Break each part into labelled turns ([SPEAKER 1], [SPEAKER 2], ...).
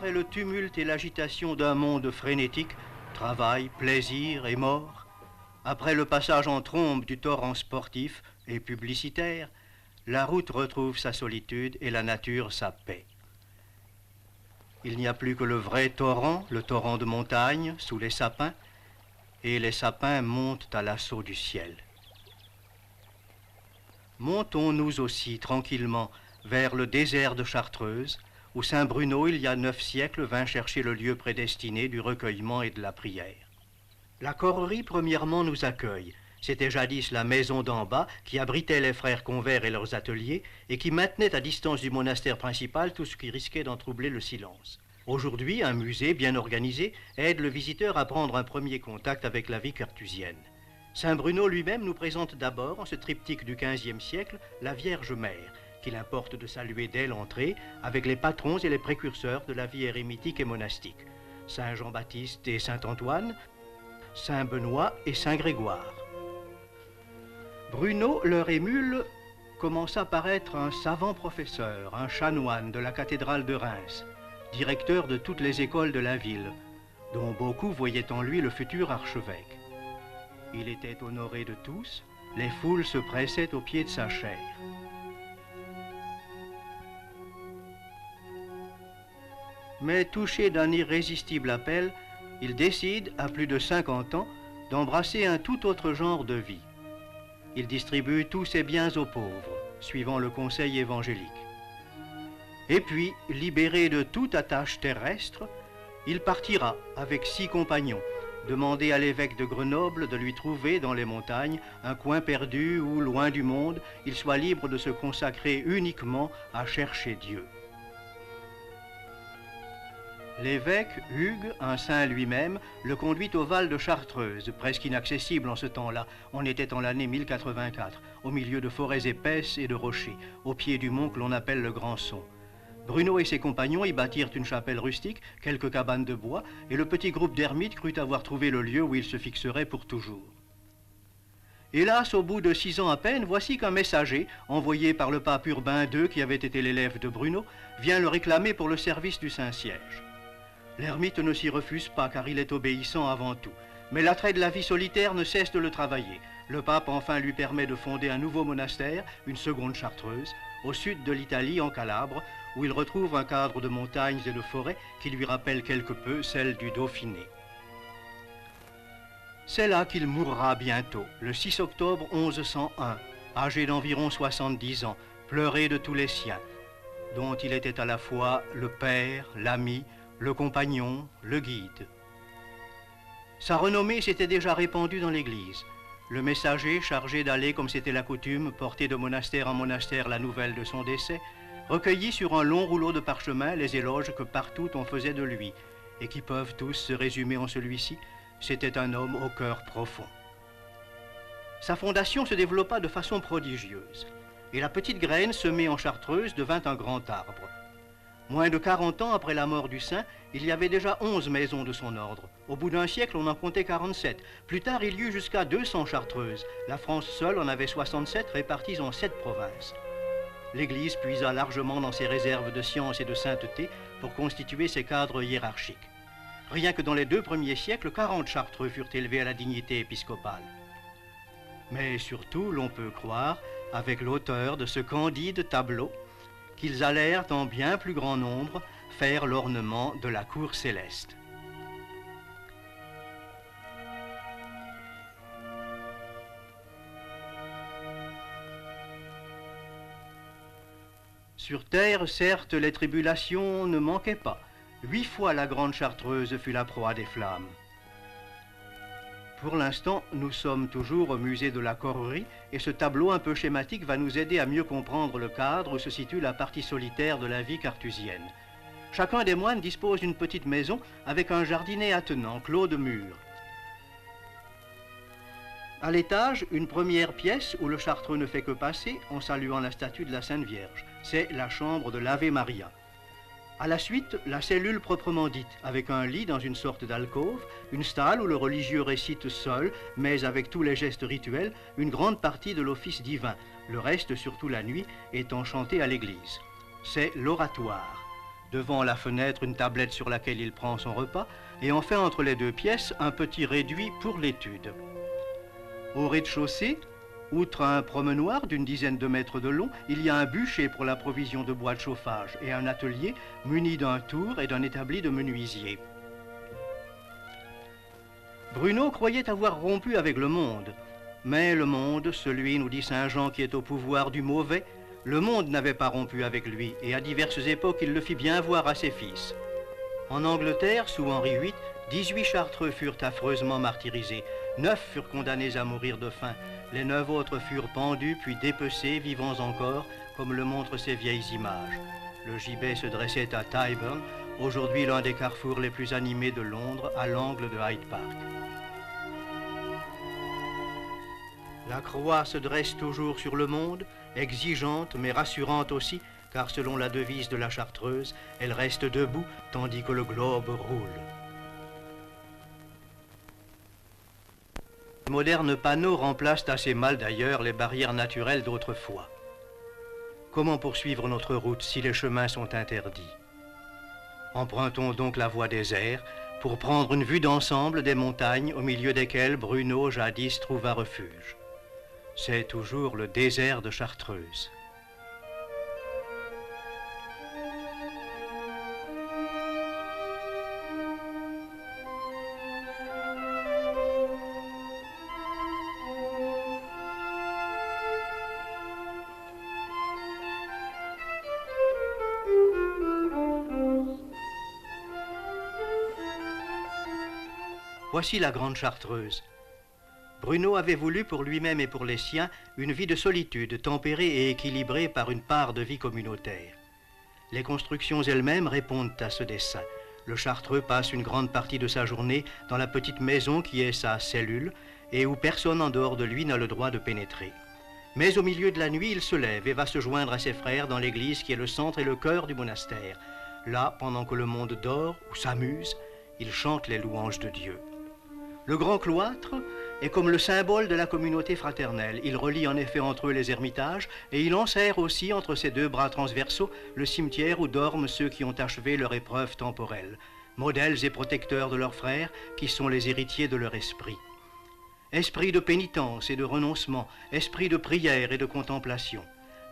[SPEAKER 1] Après le tumulte et l'agitation d'un monde frénétique, travail, plaisir et mort, après le passage en trombe du torrent sportif et publicitaire, la route retrouve sa solitude et la nature sa paix. Il n'y a plus que le vrai torrent, le torrent de montagne, sous les sapins, et les sapins montent à l'assaut du ciel. Montons-nous aussi tranquillement vers le désert de Chartreuse, où saint Bruno, il y a 9 siècles, vint chercher le lieu prédestiné du recueillement et de la prière. La Correrie, premièrement, nous accueille. C'était jadis la maison d'en bas qui abritait les frères Convert et leurs ateliers et qui maintenait à distance du monastère principal tout ce qui risquait d'en troubler le silence. Aujourd'hui, un musée bien organisé aide le visiteur à prendre un premier contact avec la vie carthusienne. Saint Bruno lui-même nous présente d'abord, en ce triptyque du XVe siècle, la Vierge Mère, qu'il importe de saluer dès l'entrée avec les patrons et les précurseurs de la vie érémitique et monastique, Saint Jean-Baptiste et Saint Antoine, Saint Benoît et Saint Grégoire. Bruno, leur émule, commença par être un savant professeur, un chanoine de la cathédrale de Reims, directeur de toutes les écoles de la ville, dont beaucoup voyaient en lui le futur archevêque. Il était honoré de tous, les foules se pressaient au pied de sa chaire. Mais touché d'un irrésistible appel, il décide, à plus de 50 ans, d'embrasser un tout autre genre de vie. Il distribue tous ses biens aux pauvres, suivant le conseil évangélique. Et puis, libéré de toute attache terrestre, il partira avec 6 compagnons, demander à l'évêque de Grenoble de lui trouver dans les montagnes un coin perdu où, loin du monde, il soit libre de se consacrer uniquement à chercher Dieu. L'évêque, Hugues, un saint lui-même, le conduit au Val de Chartreuse, presque inaccessible en ce temps-là. On était en l'année 1084, au milieu de forêts épaisses et de rochers, au pied du mont que l'on appelle le Grand Son. Bruno et ses compagnons y bâtirent une chapelle rustique, quelques cabanes de bois, et le petit groupe d'ermites crut avoir trouvé le lieu où il se fixerait pour toujours. Hélas, au bout de 6 ans à peine, voici qu'un messager, envoyé par le pape Urbain II, qui avait été l'élève de Bruno, vient le réclamer pour le service du Saint-Siège. L'ermite ne s'y refuse pas, car il est obéissant avant tout. Mais l'attrait de la vie solitaire ne cesse de le travailler. Le pape enfin lui permet de fonder un nouveau monastère, une seconde Chartreuse, au sud de l'Italie, en Calabre, où il retrouve un cadre de montagnes et de forêts qui lui rappelle quelque peu celle du Dauphiné. C'est là qu'il mourra bientôt, le 6 octobre 1101, âgé d'environ 70 ans, pleuré de tous les siens, dont il était à la fois le père, l'ami, le compagnon, le guide. Sa renommée s'était déjà répandue dans l'Église. Le messager, chargé d'aller, comme c'était la coutume, porter de monastère en monastère la nouvelle de son décès, recueillit sur un long rouleau de parchemin les éloges que partout on faisait de lui, et qui peuvent tous se résumer en celui-ci: c'était un homme au cœur profond. Sa fondation se développa de façon prodigieuse, et la petite graine semée en Chartreuse devint un grand arbre. Moins de 40 ans après la mort du saint, il y avait déjà 11 maisons de son ordre. Au bout d'un siècle, on en comptait 47. Plus tard, il y eut jusqu'à 200 Chartreuses. La France seule en avait 67, réparties en 7 provinces. L'Église puisa largement dans ses réserves de science et de sainteté pour constituer ses cadres hiérarchiques. Rien que dans les 2 premiers siècles, 40 Chartreux furent élevés à la dignité épiscopale. Mais surtout, l'on peut croire, avec l'auteur de ce candide tableau, qu'ils allèrent en bien plus grand nombre faire l'ornement de la cour céleste. Sur terre, certes, les tribulations ne manquaient pas. 8 fois la grande Chartreuse fut la proie des flammes. Pour l'instant, nous sommes toujours au musée de la Correrie et ce tableau un peu schématique va nous aider à mieux comprendre le cadre où se situe la partie solitaire de la vie carthusienne. Chacun des moines dispose d'une petite maison avec un jardinet attenant, clos de murs. À l'étage, une première pièce où le Chartreux ne fait que passer en saluant la statue de la Sainte Vierge. C'est la chambre de l'Ave Maria. À la suite, la cellule proprement dite, avec un lit dans une sorte d'alcôve, une stalle où le religieux récite seul, mais avec tous les gestes rituels, une grande partie de l'office divin, le reste, surtout la nuit, étant chanté à l'église. C'est l'oratoire. Devant la fenêtre, une tablette sur laquelle il prend son repas, et enfin entre les deux pièces, un petit réduit pour l'étude. Au rez-de-chaussée, outre un promenoir d'une dizaine de mètres de long, il y a un bûcher pour la provision de bois de chauffage et un atelier muni d'un tour et d'un établi de menuisier. Bruno croyait avoir rompu avec le monde, mais le monde, celui, nous dit saint Jean, qui est au pouvoir du mauvais, le monde n'avait pas rompu avec lui, et à diverses époques il le fit bien voir à ses fils. En Angleterre, sous Henri VIII, 18 Chartreux furent affreusement martyrisés, 9 furent condamnés à mourir de faim, les 9 autres furent pendus puis dépecés, vivants encore, comme le montrent ces vieilles images. Le gibet se dressait à Tyburn, aujourd'hui l'un des carrefours les plus animés de Londres, à l'angle de Hyde Park. La croix se dresse toujours sur le monde, exigeante mais rassurante aussi, car selon la devise de la Chartreuse, elle reste debout tandis que le globe roule. Les modernes panneaux remplacent assez mal d'ailleurs les barrières naturelles d'autrefois. Comment poursuivre notre route si les chemins sont interdits? Empruntons donc la voie des airs pour prendre une vue d'ensemble des montagnes au milieu desquelles Bruno jadis trouva refuge. C'est toujours le désert de Chartreuse. Voici la grande Chartreuse. Bruno avait voulu pour lui-même et pour les siens une vie de solitude tempérée et équilibrée par une part de vie communautaire. Les constructions elles-mêmes répondent à ce dessein. Le Chartreux passe une grande partie de sa journée dans la petite maison qui est sa cellule et où personne en dehors de lui n'a le droit de pénétrer. Mais au milieu de la nuit, il se lève et va se joindre à ses frères dans l'église qui est le centre et le cœur du monastère. Là, pendant que le monde dort ou s'amuse, il chante les louanges de Dieu. Le grand cloître est comme le symbole de la communauté fraternelle. Il relie en effet entre eux les ermitages et il enserre aussi entre ses deux bras transversaux le cimetière où dorment ceux qui ont achevé leur épreuve temporelle, modèles et protecteurs de leurs frères qui sont les héritiers de leur esprit. Esprit de pénitence et de renoncement, esprit de prière et de contemplation.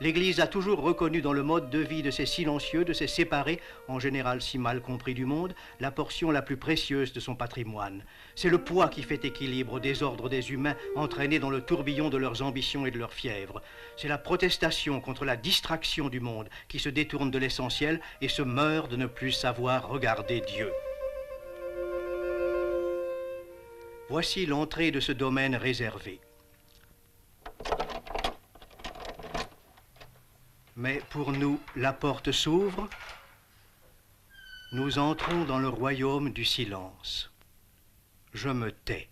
[SPEAKER 1] L'Église a toujours reconnu dans le mode de vie de ces silencieux, de ces séparés, en général si mal compris du monde, la portion la plus précieuse de son patrimoine. C'est le poids qui fait équilibre au désordre des humains entraînés dans le tourbillon de leurs ambitions et de leurs fièvres. C'est la protestation contre la distraction du monde qui se détourne de l'essentiel et se meurt de ne plus savoir regarder Dieu. Voici l'entrée de ce domaine réservé. Mais pour nous, la porte s'ouvre. Nous entrons dans le royaume du silence. Je me tais.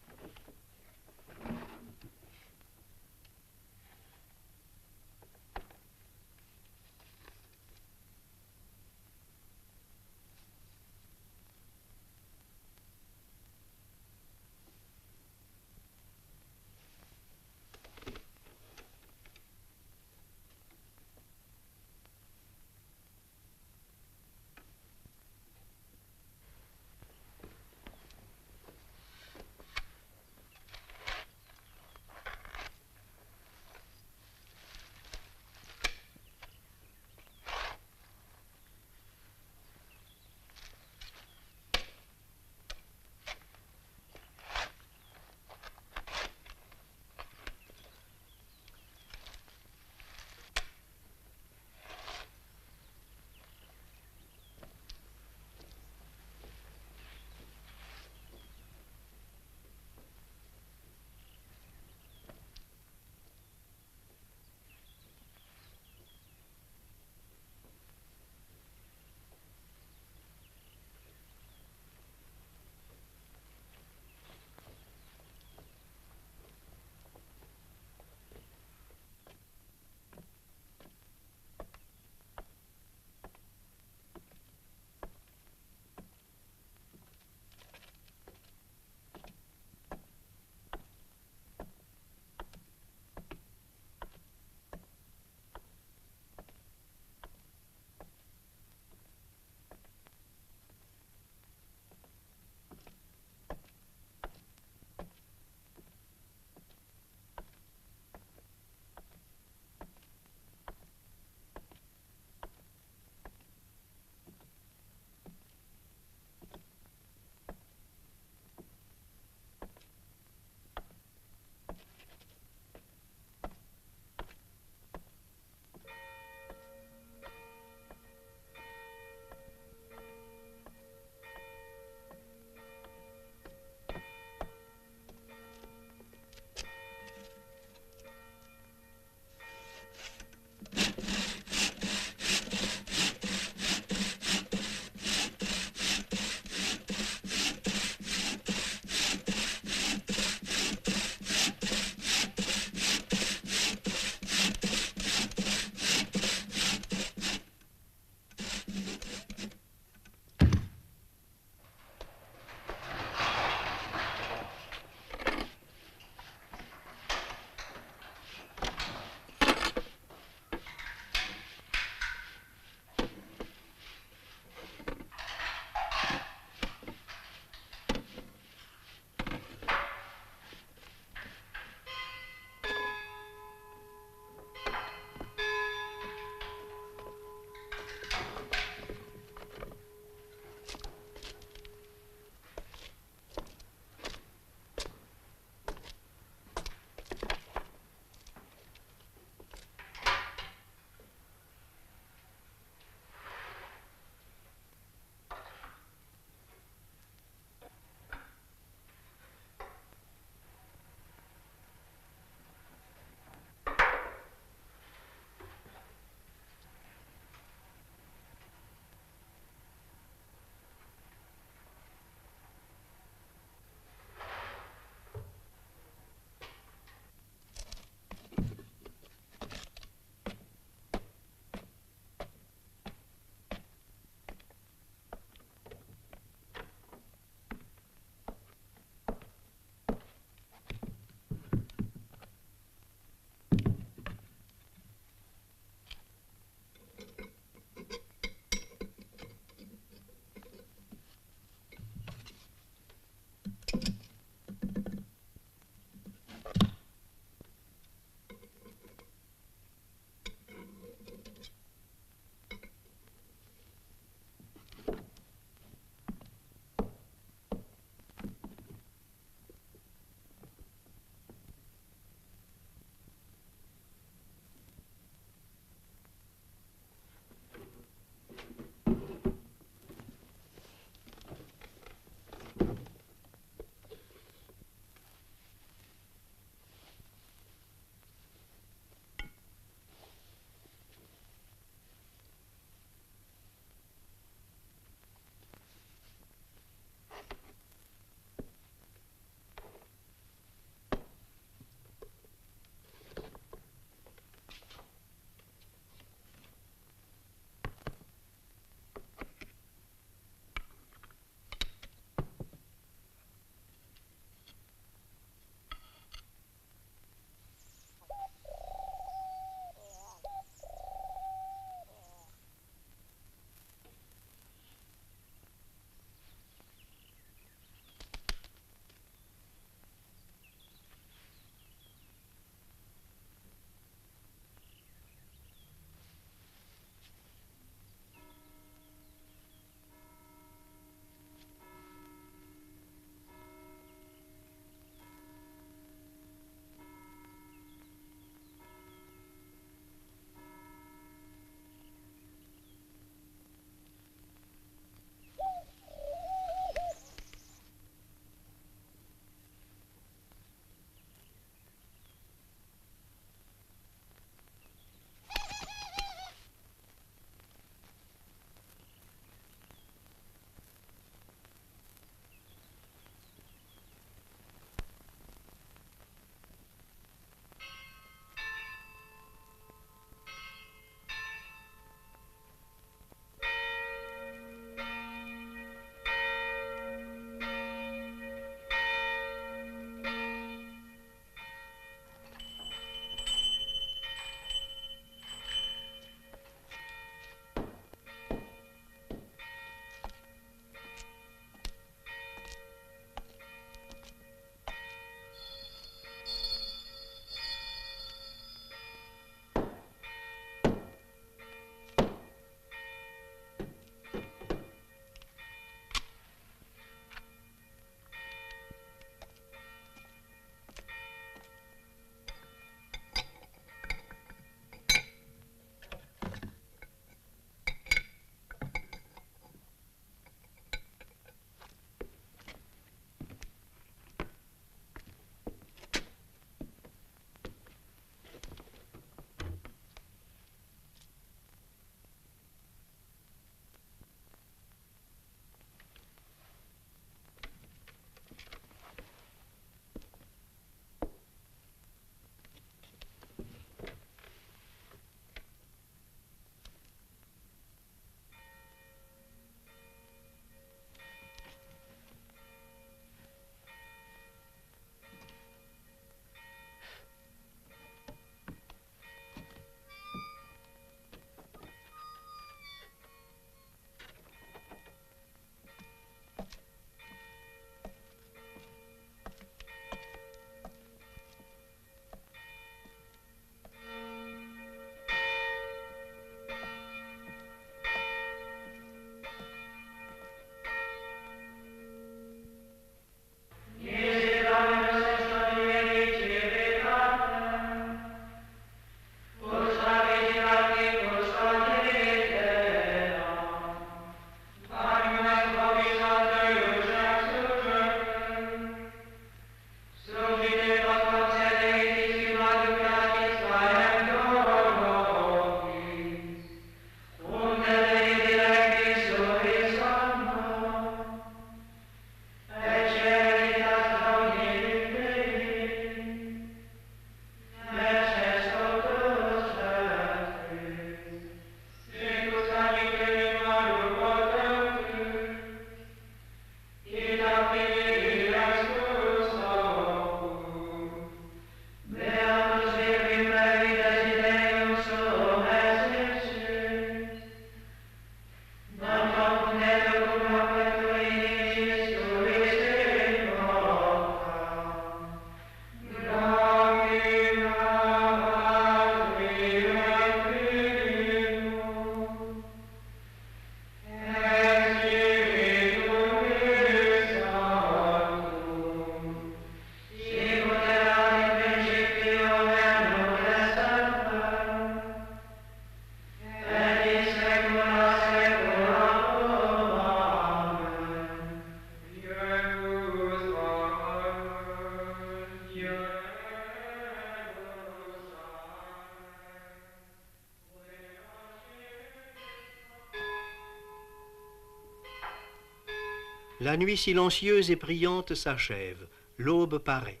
[SPEAKER 1] La nuit silencieuse et priante s'achève. L'aube paraît.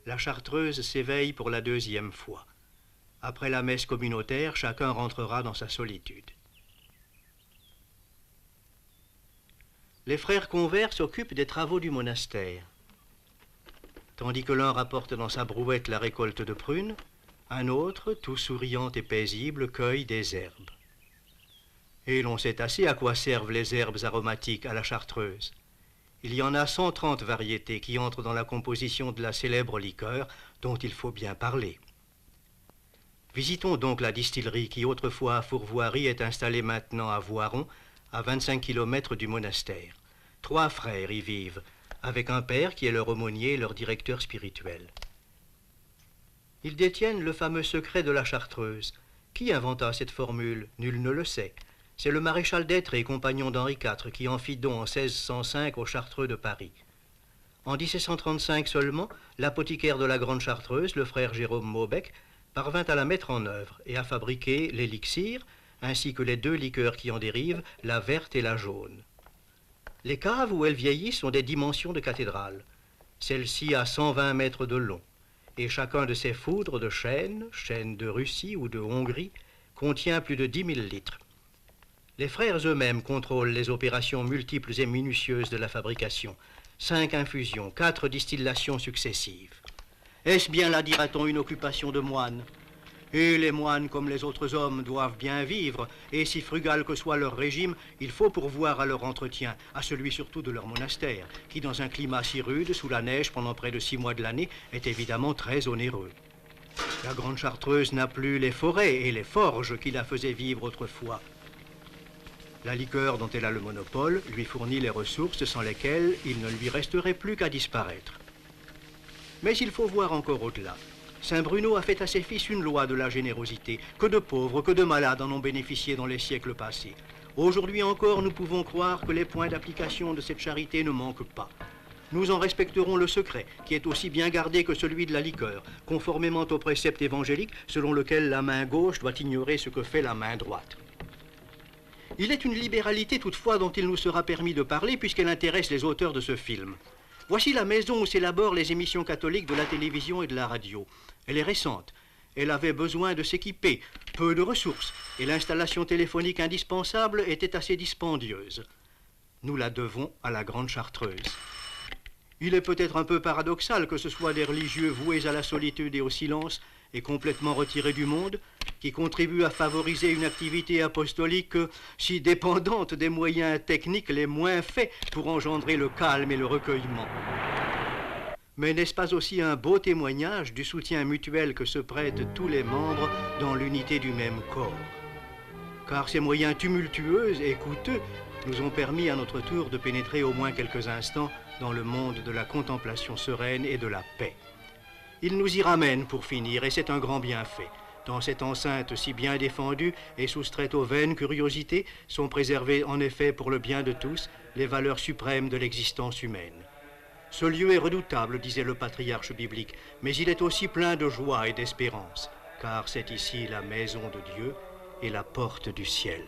[SPEAKER 1] La Chartreuse s'éveille pour la deuxième fois. Après la messe communautaire, chacun rentrera dans sa solitude. Les frères convers s'occupent des travaux du monastère. Tandis que l'un rapporte dans sa brouette la récolte de prunes, un autre, tout souriant et paisible, cueille des herbes. Et l'on sait assez à quoi servent les herbes aromatiques à la Chartreuse. Il y en a 130 variétés qui entrent dans la composition de la célèbre liqueur dont il faut bien parler. Visitons donc la distillerie qui autrefois à Fourvoirie est installée maintenant à Voiron, à 25 km du monastère. 3 frères y vivent, avec un père qui est leur aumônier et leur directeur spirituel. Ils détiennent le fameux secret de la Chartreuse. Qui inventa cette formule? Nul ne le sait. C'est le maréchal d'Etré, compagnon d'Henri IV, qui en fit don en 1605 aux Chartreux de Paris. En 1735 seulement, l'apothicaire de la Grande Chartreuse, le frère Jérôme Maubec, parvint à la mettre en œuvre et à fabriquer l'élixir, ainsi que les 2 liqueurs qui en dérivent, la verte et la jaune. Les caves où elles vieillissent sont des dimensions de cathédrale. Celle-ci a 120 mètres de long, et chacun de ces foudres de chêne de Russie ou de Hongrie, contient plus de 10 000 litres. Les frères eux-mêmes contrôlent les opérations multiples et minutieuses de la fabrication. 5 infusions, 4 distillations successives. Est-ce bien là, dira-t-on, une occupation de moine? Et les moines, comme les autres hommes, doivent bien vivre, et si frugal que soit leur régime, il faut pourvoir à leur entretien, à celui surtout de leur monastère, qui dans un climat si rude, sous la neige pendant près de 6 mois de l'année, est évidemment très onéreux. La Grande Chartreuse n'a plus les forêts et les forges qui la faisaient vivre autrefois. La liqueur dont elle a le monopole lui fournit les ressources sans lesquelles il ne lui resterait plus qu'à disparaître. Mais il faut voir encore au-delà. Saint Bruno a fait à ses fils une loi de la générosité. Que de pauvres, que de malades en ont bénéficié dans les siècles passés. Aujourd'hui encore, nous pouvons croire que les points d'application de cette charité ne manquent pas. Nous en respecterons le secret, qui est aussi bien gardé que celui de la liqueur, conformément au précepte évangélique selon lequel la main gauche doit ignorer ce que fait la main droite. Il est une libéralité toutefois dont il nous sera permis de parler puisqu'elle intéresse les auteurs de ce film. Voici la maison où s'élaborent les émissions catholiques de la télévision et de la radio. Elle est récente. Elle avait besoin de s'équiper, peu de ressources, et l'installation téléphonique indispensable était assez dispendieuse. Nous la devons à la Grande Chartreuse. Il est peut-être un peu paradoxal que ce soit des religieux voués à la solitude et au silence et complètement retirés du monde qui contribuent à favoriser une activité apostolique si dépendante des moyens techniques les moins faits pour engendrer le calme et le recueillement. Mais n'est-ce pas aussi un beau témoignage du soutien mutuel que se prêtent tous les membres dans l'unité du même corps? Car ces moyens tumultueux et coûteux nous ont permis à notre tour de pénétrer au moins quelques instants dans le monde de la contemplation sereine et de la paix. Il nous y ramène pour finir, et c'est un grand bienfait. Dans cette enceinte si bien défendue et soustraite aux vaines curiosités, sont préservées en effet pour le bien de tous les valeurs suprêmes de l'existence humaine. Ce lieu est redoutable, disait le patriarche biblique, mais il est aussi plein de joie et d'espérance, car c'est ici la maison de Dieu et la porte du ciel.